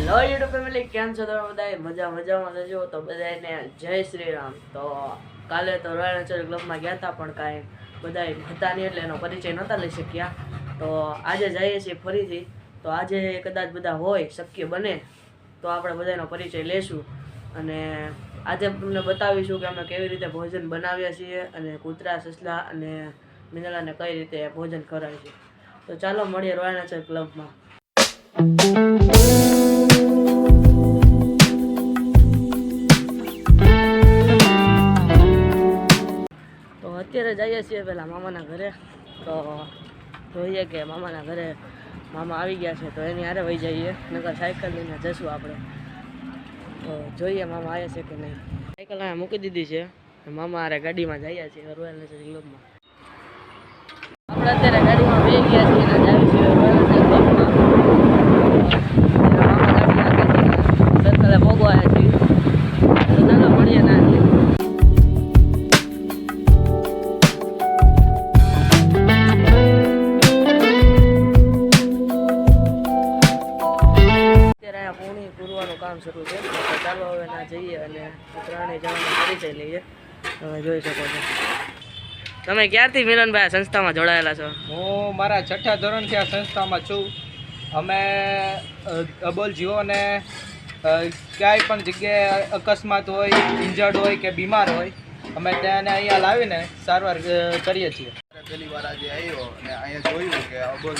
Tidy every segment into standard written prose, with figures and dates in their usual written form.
Hello YouTube family, કેમ છો તમે બધા? મજામાં રહેજો. તો બધાને જય શ્રી રામ. તો કાલે તો રોયલ નેચર ક્લબમાં ગયા હતા, પણ કાંઈ બધા હતા નહીં એટલે એનો પરિચય નહોતા લઈ શક્યા. તો આજે જઈએ છીએ ફરીથી. તો આજે કદાચ બધા હોય, શક્ય બને તો આપણે બધાનો પરિચય લેશું અને આજે તમને બતાવીશું કે અમે કેવી રીતે ભોજન બનાવીએ છીએ અને કૂતરા, સસલા અને મીંદડાને કઈ રીતે ભોજન કરાય છે. તો ચાલો મળીએ રોયલ નેચર ક્લબમાં. અત્યારે જઈએ છીએ પેલા મામાના ઘરે. તો જોઈએ કે મામાના ઘરે મામા આવી ગયા છે તો એની હારે વહી જઈએ, નકર સાયકલ લઈને જશું આપણે. તો જોઈએ મામા આવ્યા છે કે નહીં. સાયકલ અહીંયા મૂકી દીધી છે, મામા હારે ગાડીમાં જઈએ છીએ રોયલ નેચર ક્લબમાં. આપણે અત્યારે ગાડીમાં બેસી ગયા છીએ અને જઈએ છીએ રોયલ નેચર ક્લબમાં. મામા ગાડી નાખે છે, સર્કલે ભોગવા આવ્યા છીએ. તો ચાલો મળીએ ના. કામ શરૂ છે. તો ચાલો હવે ના જઈએ અને કૂતરાને જવાનો પરિચય લઈએ. તમે જોઈ શકો છો. તમે ક્યારથી મિલનભાઈ સંસ્થામાં જોડાયેલા છો? હું મારા 6ઠા ધોરણથી આ સંસ્થામાં છું. અમે અબોલ જીવોને ક્યાંય પણ જગ્યાએ અકસ્માત હોય, ઇન્જર્ડ હોય કે બીમાર હોય, અમે તેને અહીંયા લાવીને સારવાર કરીએ છીએ. પહેલી વાર આજે આવ્યો અને અહીંયા જોયું કે અબોલ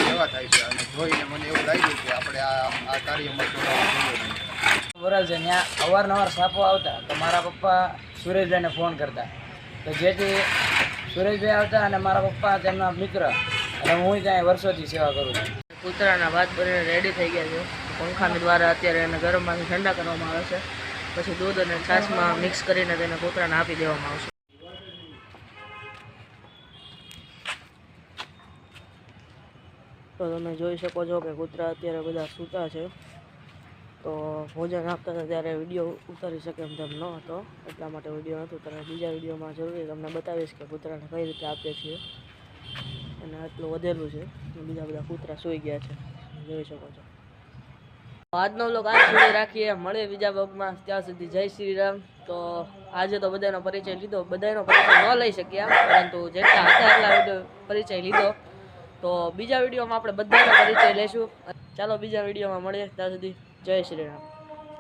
સેવા થાય છે અને જોઈને મને એવું લાગ્યું કે આપણે આ કાર્યમાં જોડાવું. વરલ છે ત્યાં અવારનવાર સાપો આવતા તો મારા પપ્પા સુરેશભાઈને ફોન કરતા, તો જેથી સુરેશભાઈ આવતા અને મારા પપ્પા તેમના મિત્ર અને હું ત્યાં વર્ષોથી સેવા કરું છું. કૂતરાના ભાત બનીને રેડી થઈ ગયા છે. પંખાની દ્વારા અત્યારે એને ગરમમાંથી ઠંડા કરવામાં આવે છે, પછી દૂધ અને છાશમાં મિક્સ કરીને તેને કૂતરાને આપી દેવામાં આવશે. તો તમે જોઈ શકો છો કે કૂતરા અત્યારે બધા સૂતા છે. તો ભોજન આપતા હતા ત્યારે વિડીયો ઉતારી શકે એમ તેમ ન હતો, એટલા માટે વિડીયો નહોતો ઉતાર્યો. બીજા વિડીયોમાં જરૂરી તમને બતાવીશ કે કૂતરાને કઈ રીતે આપીએ છીએ. અને આટલું વધેલું છે, બીજા બધા કૂતરા સૂઈ ગયા છે, જોઈ શકો છો. આજનો વ્લોગ આજ સુધી રાખીએ, મળીએ બીજા વ્લોગમાં. ત્યાં સુધી જય શ્રી રામ. તો આજે તો બધાનો પરિચય લીધો, બધાનો પરિચય ન લઈ શક્યા, પરંતુ જેટલા હતા એટલા પરિચય લીધો. તો બીજા વિડીયોમાં આપણે બધાનો પરિચય લઈશું. ચાલો બીજા વિડીયોમાં મળીએ, ત્યાં સુધી જય શ્રી રામ.